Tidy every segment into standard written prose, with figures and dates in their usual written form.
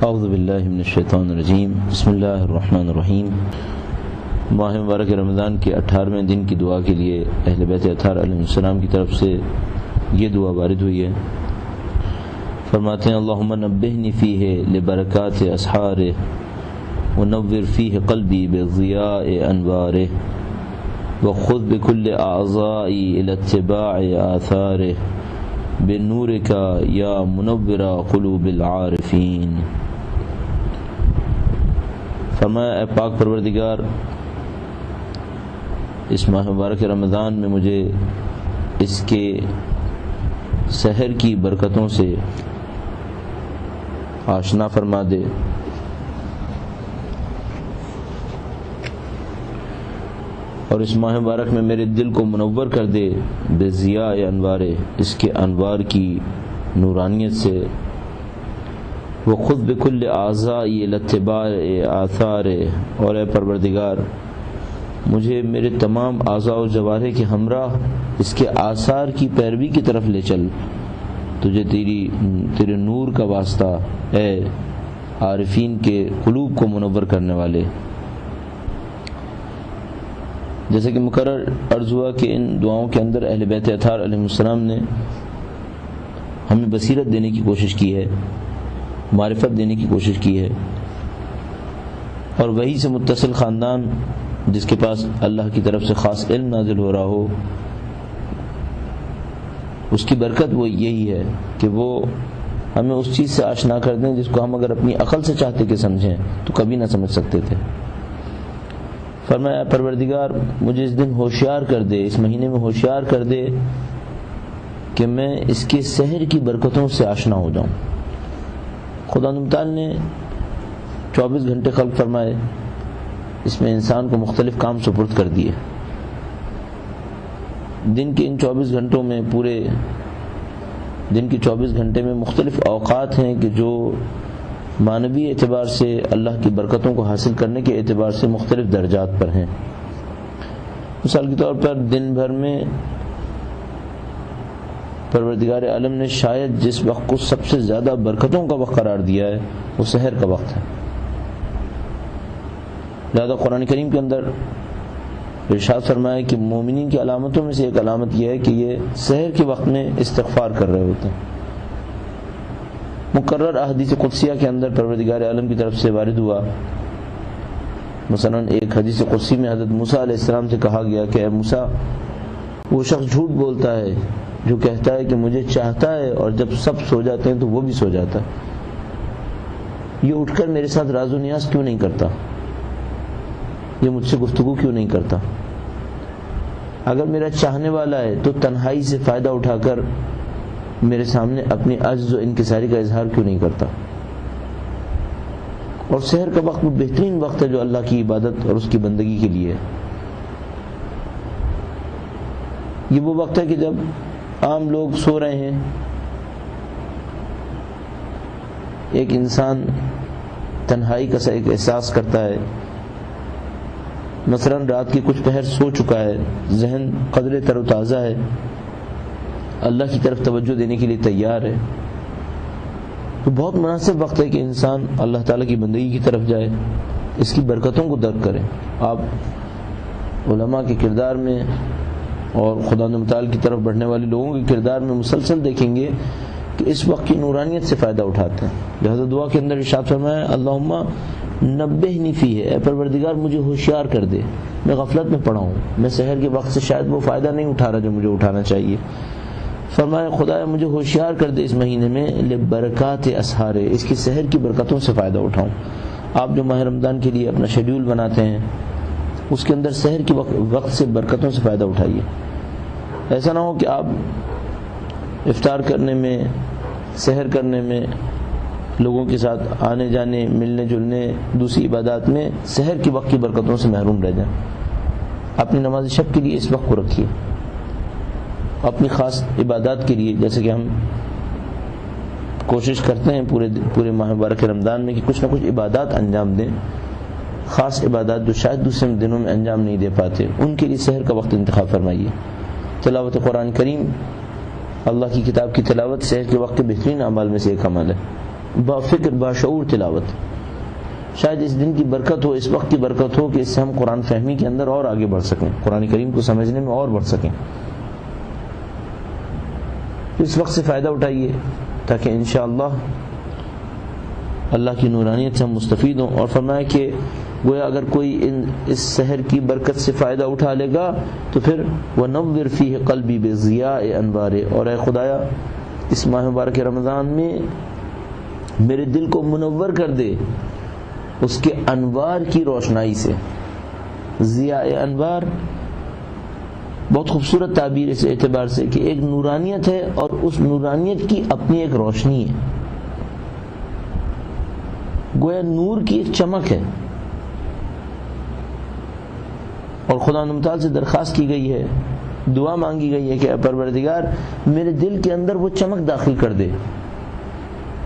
اعوذ باللہ من الشیطان الرجیم بسم اللہ الرحمن الرحیم۔ ماہ مبارک رمضان کے 18ویں دن کی دعا کے لیے اہل بیت اطہار علیہ السلام کی طرف سے یہ دعا وارد ہوئی ہے۔ فرماتے ہیں اللہم نبہنی فیہ لبرکات اسحارہ ونور فیہ قلبی بضیاء انوارہ وخذ بکل اعضائی الی اتباع آثارہ بنور کا یا منور قلوب العارفین۔ فرمایا اے پاک پروردگار، اس ماہ مبارک رمضان میں مجھے اس کے سحر کی برکتوں سے آشنا فرما دے اور اس ماہ مبارک میں میرے دل کو منور کر دے بضیاء انوار، اس کے انوار کی نورانیت سے، وخذ بکل اعضائی الی اتباع آثار، اور اے پروردگار مجھے میرے تمام اعضاء و جوارح کے ہمراہ اس کے آثار کی پیروی کی طرف لے چل، تجھے تیرے نور کا واسطہ اے عارفین کے قلوب کو منور کرنے والے۔ جیسے کہ مقرر عرض ہوا کہ ان دعاؤں کے اندر اہل بیت اطہار علیہ السلام نے ہمیں بصیرت دینے کی کوشش کی ہے، معرفت دینے کی کوشش کی ہے، اور وہی سے متصل خاندان جس کے پاس اللہ کی طرف سے خاص علم نازل ہو رہا ہو، اس کی برکت وہ یہی ہے کہ وہ ہمیں اس چیز سے آشنا کر دیں جس کو ہم اگر اپنی عقل سے چاہتے کہ سمجھیں تو کبھی نہ سمجھ سکتے تھے۔ فرمایا پروردگار مجھے اس دن ہوشیار کر دے، اس مہینے میں ہوشیار کر دے کہ میں اس کے سحر کی برکتوں سے آشنا ہو جاؤں۔ خدا متعال نے 24 گھنٹے خلق فرمائے، اس میں انسان کو مختلف کام سپرد کر دیے۔ دن کے ان 24 گھنٹوں میں پورے دن کے 24 گھنٹے میں مختلف اوقات ہیں کہ جو معنوی اعتبار سے اللہ کی برکتوں کو حاصل کرنے کے اعتبار سے مختلف درجات پر ہیں۔ مثال کے طور پر دن بھر میں پروردگار عالم نے شاید جس وقت کو سب سے زیادہ برکتوں کا وقت قرار دیا ہے وہ سحر کا وقت ہے۔ لہذا قرآن کریم کے اندر ارشاد فرمایا کہ مومنین کی علامتوں میں سے ایک علامت یہ ہے کہ یہ سحر کے وقت میں استغفار کر رہے ہوتے ہیں۔ مقرر احادیث قدسیہ کے اندر پروردگار عالم کی طرف سے وارد ہوا، مثلا ایک حدیث قدسی میں حضرت موسیٰ علیہ السلام سے کہا گیا کہ اے موسیٰ، وہ شخص جھوٹ بولتا ہے جو کہتا ہے کہ مجھے چاہتا ہے اور جب سب سو جاتے ہیں تو وہ بھی سو جاتا ہے۔ یہ اٹھ کر میرے ساتھ راز و نیاز کیوں نہیں کرتا، یہ مجھ سے گفتگو کیوں نہیں کرتا، اگر میرا چاہنے والا ہے تو تنہائی سے فائدہ اٹھا کر میرے سامنے اپنی عجز و انکساری کا اظہار کیوں نہیں کرتا۔ اور سحر کا وقت وہ بہترین وقت ہے جو اللہ کی عبادت اور اس کی بندگی کے لیے ہے۔ یہ وہ وقت ہے کہ جب عام لوگ سو رہے ہیں، ایک انسان تنہائی کا ایک احساس کرتا ہے، مثلا رات کے کچھ پہر سو چکا ہے، ذہن قدرے تر و تازہ ہے، اللہ کی طرف توجہ دینے کے لیے تیار ہے، تو بہت مناسب وقت ہے کہ انسان اللہ تعالیٰ کی بندگی کی طرف جائے، اس کی برکتوں کو درک کرے۔ آپ علماء کے کردار میں اور خدا متعال کی طرف بڑھنے والے لوگوں کے کردار میں مسلسل دیکھیں گے کہ اس وقت کی نورانیت سے فائدہ اٹھاتے ہیں۔ لہذا دعا کے اندر ارشاد فرمایا اللہم نبہنی فیہ، اے پروردگار مجھے ہوشیار کر دے، میں غفلت میں پڑا ہوں، میں سحر کے وقت سے شاید وہ فائدہ نہیں اٹھا رہا جو مجھے اٹھانا چاہیے۔ فرمایا خدایا مجھے ہوشیار کر دے اس مہینے میں لبرکات اسحار، اس کی سحر کی برکتوں سے فائدہ اٹھاؤں۔ آپ جو ماہ رمضان کے لیے اپنا شیڈیول بناتے ہیں اس کے اندر سحر کے وقت سے برکتوں سے فائدہ اٹھائیے۔ ایسا نہ ہو کہ آپ افطار کرنے میں، سحر کرنے میں، لوگوں کے ساتھ آنے جانے، ملنے جلنے، دوسری عبادات میں سحر کے وقت کی برکتوں سے محروم رہ جائیں۔ اپنی نماز شب کے لیے اس وقت کو رکھیے، اپنی خاص عبادات کے لیے، جیسے کہ ہم کوشش کرتے ہیں پورے ماہ مبارک رمضان میں کہ کچھ نہ کچھ عبادات انجام دیں، خاص عبادات جو شاید دوسرے دنوں میں انجام نہیں دے پاتے، ان کے لیے سحر کا وقت انتخاب فرمائیے۔ تلاوت قرآن کریم، اللہ کی کتاب کی تلاوت سحر کے وقت کے بہترین اعمال میں سے ایک عمل ہے۔ بافکر باشعور تلاوت. شاید اس دن کی برکت ہو, اس وقت کی برکت ہو کہ اس سے ہم قرآن فہمی کے اندر اور آگے بڑھ سکیں, قرآن کریم کو سمجھنے میں اور بڑھ سکیں. اس وقت سے فائدہ اٹھائیے تاکہ انشاءاللہ اللہ کی نورانیت سے ہم مستفید ہوں. اور فرمایا کہ گویا اگر کوئی اس سحر کی برکت سے فائدہ اٹھا لے گا تو پھر وَنَوِّرْ فِيهِ قَلْبِي بِضِيَاءِ أَنْوَارِ, اور اے خدایا اس ماہ مبارک رمضان میں میرے دل کو منور کر دے اس کے انوار کی روشنائی سے. ضیاء انوار بہت خوبصورت تعبیر اس اعتبار سے کہ ایک نورانیت ہے اور اس نورانیت کی اپنی ایک روشنی ہے, گویا نور کی ایک چمک ہے. اور خدا متعال سے درخواست کی گئی ہے, دعا مانگی گئی ہے کہ اے پروردگار میرے دل کے اندر وہ چمک داخل کر دے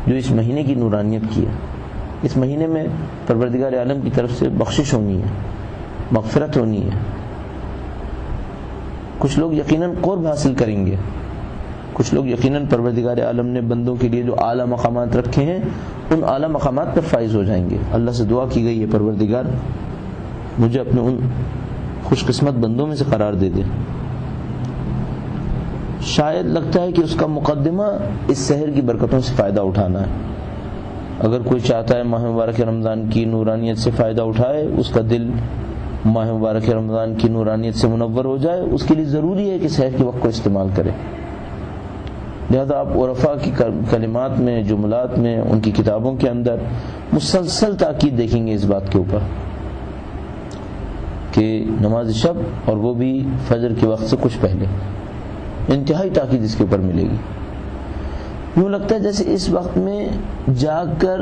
جو اس مہینے کی نورانیت کی ہے. اس مہینے میں پروردگار عالم کی طرف سے بخشش ہونی ہے, مغفرت ہونی ہے. کچھ لوگ یقیناً قرب حاصل کریں گے, کچھ لوگ یقیناً پروردگار عالم نے بندوں کے لیے جو اعلیٰ مقامات رکھے ہیں ان اعلیٰ مقامات پر فائز ہو جائیں گے. اللہ سے دعا کی گئی ہے پروردگار مجھے اپنے ان خوش قسمت بندوں میں سے قرار دے دے. شاید لگتا ہے کہ اس کا مقدمہ اس سحر کی برکتوں سے فائدہ اٹھانا ہے. اگر کوئی چاہتا ہے ماہ مبارک رمضان کی نورانیت سے فائدہ اٹھائے, اس کا دل ماہ مبارک رمضان کی نورانیت سے منور ہو جائے, اس کے لیے ضروری ہے کہ سحر کے وقت کو استعمال کرے. لہذا آپ عرفاء کی کلمات میں, جملات میں, ان کی کتابوں کے اندر مسلسل تاکید دیکھیں گے اس بات کے اوپر کہ نماز شب, اور وہ بھی فجر کے وقت سے کچھ پہلے, انتہائی تاکید اس کے اوپر ملے گی. یوں لگتا ہے جیسے اس وقت میں جاگ کر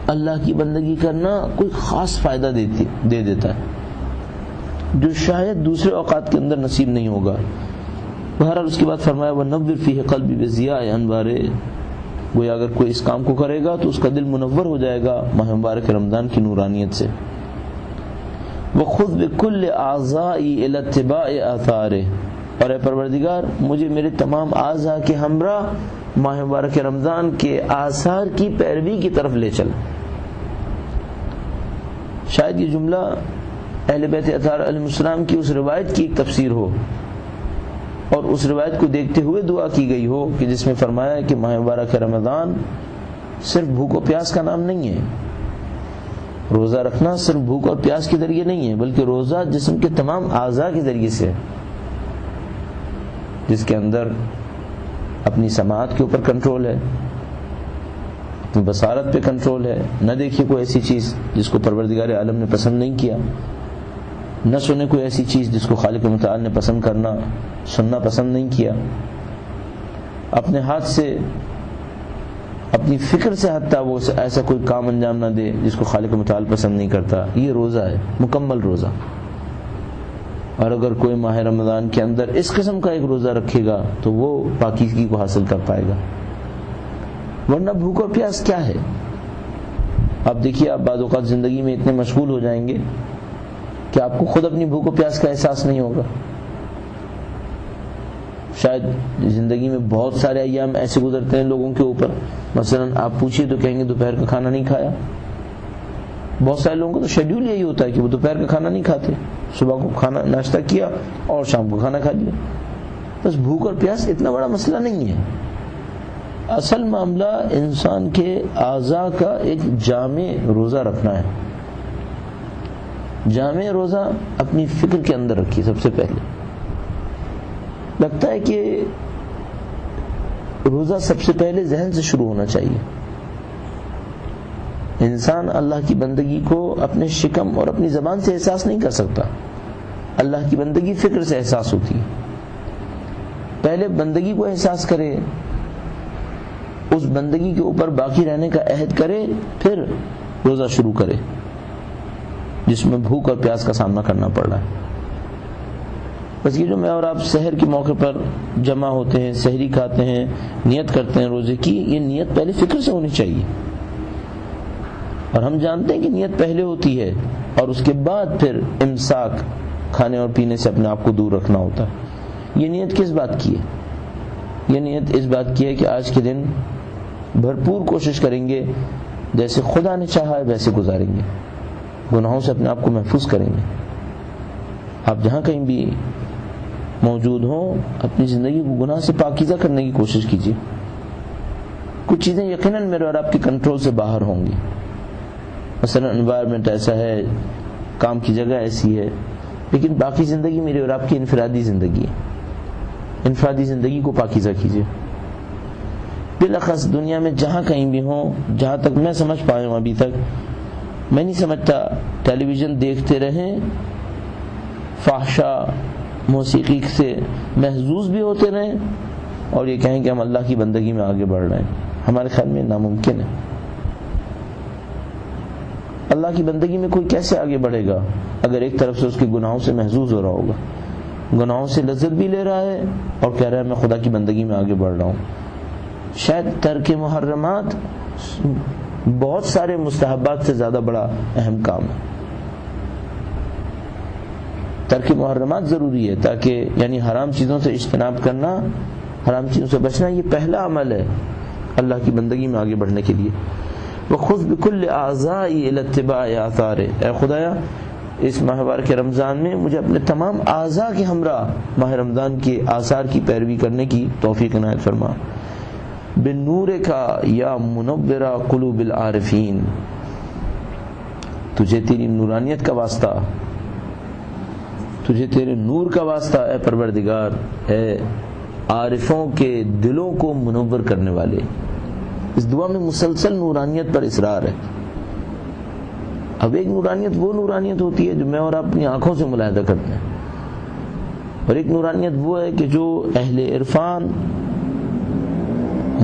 اللہ کی بندگی کرنا کوئی خاص فائدہ دے دیتا ہے جو شاید دوسرے اوقات کے اندر نصیب نہیں ہوگا. بہرحال اس کے بعد فرمایا وَنَوِّرْ فِيهِ قَلْبِي بِضِيَاءِ أَنْوَارِ, گویا اگر کوئی اس کام کو کرے گا تو اس کا دل منور ہو جائے گا ماہ مبارک رمضان کی نورانیت سے. وَخُذْ بِكُلِّ أَعْضَائِي إِلَى اتِّبَاعِ آثَارِهِ, اور اے پروردگار مجھے میرے تمام اعضاء کے ہمراہ ماہ مبارک رمضان کے آثار کی پیروی کی طرف لے چل. شاید یہ جملہ اہل بیت اطہار علیہ السلام کی اس روایت کی ایک تفسیر ہو, اور اس روایت کو دیکھتے ہوئے دعا کی گئی ہو کہ جس میں فرمایا کہ ماہ مبارک رمضان صرف بھوک و پیاس کا نام نہیں ہے. روزہ رکھنا صرف بھوک اور پیاس کے ذریعے نہیں ہے, بلکہ روزہ جسم کے تمام اعضاء کے ذریعے سے, جس کے اندر اپنی سماعت کے اوپر کنٹرول ہے, اپنی بصارت پہ کنٹرول ہے. نہ دیکھیے کوئی ایسی چیز جس کو پروردگار عالم نے پسند نہیں کیا, نہ سنے کوئی ایسی چیز جس کو خالق متعال نے پسند کرنا سننا پسند نہیں کیا. اپنے ہاتھ سے, اپنی فکر سے حتیٰ وہ ایسا کوئی کام انجام نہ دے جس کو خالق متعال پسند نہیں کرتا. یہ روزہ ہے, مکمل روزہ. اور اگر کوئی ماہ رمضان کے اندر اس قسم کا ایک روزہ رکھے گا تو وہ پاکیزگی کو حاصل کر پائے گا. ورنہ بھوک اور پیاس کیا ہے؟ آپ دیکھیے, آپ بعض اوقات زندگی میں اتنے مشغول ہو جائیں گے کہ آپ کو خود اپنی بھوک و پیاس کا احساس نہیں ہوگا. شاید زندگی میں بہت سارے ایام ایسے گزرتے ہیں لوگوں کے اوپر, مثلا آپ پوچھیے تو کہیں گے دوپہر کا کھانا نہیں کھایا. بہت سارے لوگوں کو تو شیڈیول یہی ہوتا ہے کہ وہ دوپہر کا کھانا نہیں کھاتے, صبح کو کھانا ناشتہ کیا اور شام کو کھانا کھا لیا. بس بھوک اور پیاس اتنا بڑا مسئلہ نہیں ہے. اصل معاملہ انسان کے اعضاء کا ایک جامع روزہ رکھنا ہے. جامع روزہ اپنی فکر کے اندر رکھیے. سب سے پہلے لگتا ہے کہ روزہ سب سے پہلے ذہن سے شروع ہونا چاہیے. انسان اللہ کی بندگی کو اپنے شکم اور اپنی زبان سے احساس نہیں کر سکتا. اللہ کی بندگی فکر سے احساس ہوتی ہے. پہلے بندگی کو احساس کرے, اس بندگی کے اوپر باقی رہنے کا عہد کرے, پھر روزہ شروع کرے جس میں بھوک اور پیاس کا سامنا کرنا پڑ رہا ہے. بس یہ جو میں اور آپ سحر کے موقع پر جمع ہوتے ہیں, سحری کھاتے ہیں, نیت کرتے ہیں روزے کی, یہ نیت پہلے فکر سے ہونی چاہیے. اور ہم جانتے ہیں کہ نیت پہلے ہوتی ہے اور اس کے بعد پھر امساک, کھانے اور پینے سے اپنے آپ کو دور رکھنا ہوتا ہے. یہ نیت کس بات کی ہے؟ یہ نیت اس بات کی ہے کہ آج کے دن بھرپور کوشش کریں گے، جیسے خدا نے چاہا ہے ویسے گزاریں گے، گناہوں سے اپنے آپ کو محفوظ کریں گے۔ آپ جہاں کہیں بھی موجود ہوں اپنی زندگی کو گناہ سے پاکیزہ کرنے کی کوشش کیجیے۔ کچھ چیزیں یقیناً میرے اور آپ کے کنٹرول سے باہر ہوں گی، مثلا انوائرمنٹ ایسا ہے، کام کی جگہ ایسی ہے، لیکن باقی زندگی میرے اور آپ کی انفرادی زندگی ہے۔ انفرادی زندگی کو پاکیزہ کیجیے۔ بالاخص دنیا میں جہاں کہیں بھی ہوں، جہاں تک میں سمجھ پایا ہوں ابھی تک، میں نہیں سمجھتا ٹیلی ویژن دیکھتے رہیں، فحشا موسیقی سے محظوظ بھی ہوتے رہیں اور یہ کہیں کہ ہم اللہ کی بندگی میں آگے بڑھ رہے ہیں۔ ہمارے خیال میں ناممکن ہے۔ اللہ کی بندگی میں کوئی کیسے آگے بڑھے گا اگر ایک طرف سے اس کے گناہوں سے محظوظ ہو رہا ہوگا، گناہوں سے لذت بھی لے رہا ہے اور کہہ رہا ہے میں خدا کی بندگی میں آگے بڑھ رہا ہوں۔ شاید ترک محرمات بہت سارے مستحبات سے زیادہ بڑا اہم کام ہے۔ ترک محرمات ضروری ہے تاکہ یعنی حرام چیزوں سے اجتناب کرنا، حرام چیزوں سے بچنا، یہ پہلا عمل ہے اللہ کی بندگی میں آگے بڑھنے کے لیے۔ وَخُذْ بِكُلِّ أَعْضَائِي إِلَى اتِّبَاعِ آثَارِهِ، اے خدایا اس ماہ مبارک کے رمضان میں مجھے اپنے تمام اعضاء کے ہمراہ ماہ رمضان کے آثار کی پیروی کرنے کی توفیق عنایت فرما۔ بِالنُّورِ کا یا منورہ قلوب العارفین، تجھے تیری نورانیت کا واسطہ، تجھے تیرے نور کا واسطہ اے پروردگار، اے عارفوں کے دلوں کو منور کرنے والے۔ اس دعا میں مسلسل نورانیت پر اصرار ہے۔ اب ایک نورانیت وہ نورانیت ہوتی ہے جو میں اور آپ اپنی آنکھوں سے ملاحظہ کرتے ہیں، اور ایک نورانیت وہ ہے کہ جو اہل عرفان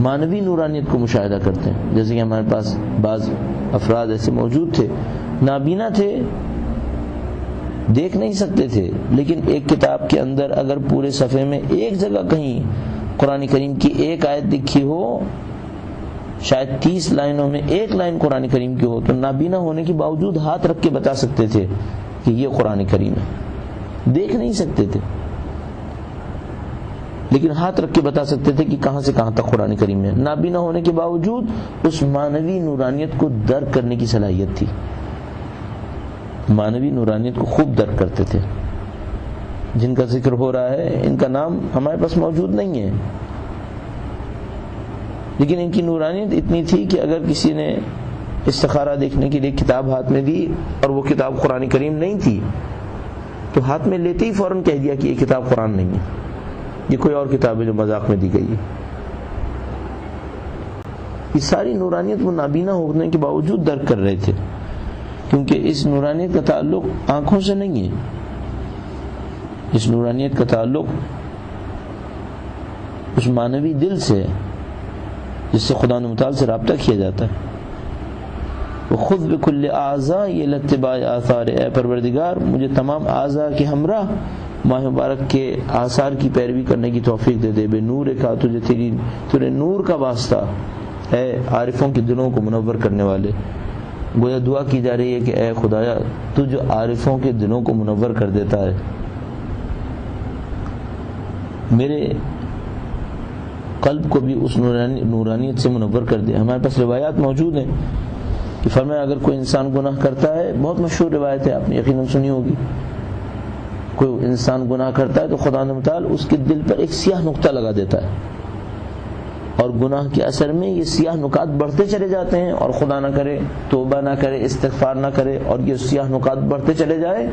مانوی نورانیت کو مشاہدہ کرتے ہیں۔ جیسے کہ ہمارے پاس بعض افراد ایسے موجود تھے، نابینا تھے، دیکھ نہیں سکتے تھے، لیکن ایک کتاب کے اندر اگر پورے صفحے میں ایک جگہ کہیں قرآن کریم کی ایک آیت لکھی ہو، شاید 30 لائنوں میں ایک لائن قرآن کریم کی ہو، تو نابینا ہونے کے باوجود ہاتھ رکھ کے بتا سکتے تھے کہ یہ قرآن کریم ہے۔ دیکھ نہیں سکتے تھے لیکن ہاتھ رکھ کے بتا سکتے تھے کہ کہاں سے کہاں تک قرآن کریم ہے۔ نابینا ہونے کے باوجود اس مانوی نورانیت کو درک کرنے کی صلاحیت تھی، مانوی نورانیت کو خوب درک کرتے تھے۔ جن کا ذکر ہو رہا ہے ان کا نام ہمارے پاس موجود نہیں ہے، لیکن ان کی نورانیت اتنی تھی کہ اگر کسی نے استخارہ دیکھنے کے لیے کتاب ہاتھ میں دی اور وہ کتاب قرآن کریم نہیں تھی تو ہاتھ میں لیتے ہی فوراً کہہ دیا کہ یہ کتاب قرآن نہیں ہے، یہ کوئی اور کتاب ہے جو مذاق میں دی گئی ہے۔ یہ ساری نورانیت وہ نابینا ہونے کے باوجود درک کر رہے تھے، کیونکہ اس نورانیت کا تعلق آنکھوں سے نہیں ہے، اس نورانیت کا تعلق اس مانوی دل سے ہے جس سے خدا متعال سے رابطہ کیا جاتا ہے۔ وَخُذْ بِكُلِّ أَعْضَائِي إِلَى اتِّبَاعِ آثَارِهِ، اے پروردگار مجھے تمام اعضاء کے ہمراہ ماہ مبارک کے آثار کی پیروی کرنے کی توفیق دے دے۔ بے نور کا، تجھے تیرے نور کا واسطہ اے عارفوں کے دلوں کو منور کرنے والے۔ گویا دعا کی جا رہی ہے کہ اے خدایا تو جو عارفوں کے دلوں کو منور کر دیتا ہے، میرے قلب کو بھی اس نورانیت سے منور کر دے۔ ہمارے پاس روایات موجود ہیں کہ فرمایا اگر کوئی انسان گناہ کرتا ہے، بہت مشہور روایت ہے، آپ نے یقیناً سنی ہوگی، کوئی انسان گناہ کرتا ہے تو خدا متعال اس کے دل پر ایک سیاہ نقطہ لگا دیتا ہے، اور گناہ کے اثر میں یہ سیاہ نقاط بڑھتے چلے جاتے ہیں، اور خدا نہ کرے توبہ نہ کرے، استغفار نہ کرے، اور یہ سیاہ نقاط بڑھتے چلے جائے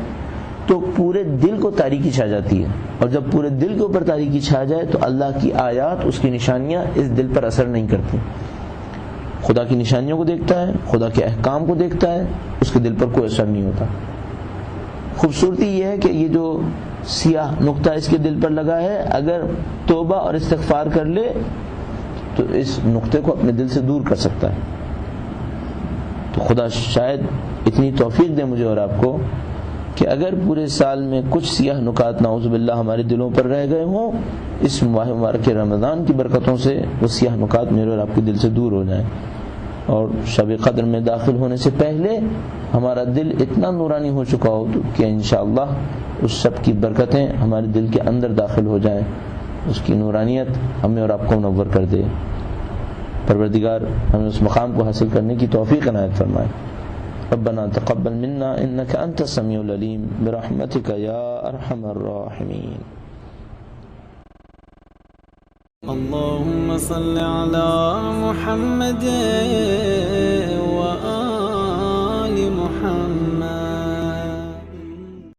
تو پورے دل کو تاریکی چھا جاتی ہے، اور جب پورے دل کے اوپر تاریکی چھا جائے تو اللہ کی آیات، اس کی نشانیاں اس دل پر اثر نہیں کرتی۔ خدا کی نشانیوں کو دیکھتا ہے، خدا کے احکام کو دیکھتا ہے، اس کے دل پر کوئی اثر نہیں ہوتا۔ خوبصورتی یہ ہے کہ یہ جو سیاہ نقطہ اس کے دل پر لگا ہے، اگر توبہ اور استغفار کر لے تو اس نقطے کو اپنے دل سے دور کر سکتا ہے۔ تو خدا شاید اتنی توفیق دے مجھے اور آپ کو کہ اگر پورے سال میں کچھ سیاہ نکات نعوذ باللہ ہمارے دلوں پر رہ گئے ہوں، اس ماہ مبارک رمضان کی برکتوں سے وہ سیاہ نکات میرے اور آپ کے دل سے دور ہو جائیں، اور شب قدر میں داخل ہونے سے پہلے ہمارا دل اتنا نورانی ہو چکا ہو کہ انشاءاللہ اس شب کی برکتیں ہمارے دل کے اندر داخل ہو جائیں، اس کی نورانیت ہمیں اور آپ کو منور کر دے۔ پروردگار ہمیں اس مقام کو حاصل کرنے کی توفیق عنایت فرمائے. ربنا تقبل منا انك انت السميع العليم برحمتك يا ارحم الراحمين. اللهم صل على محمد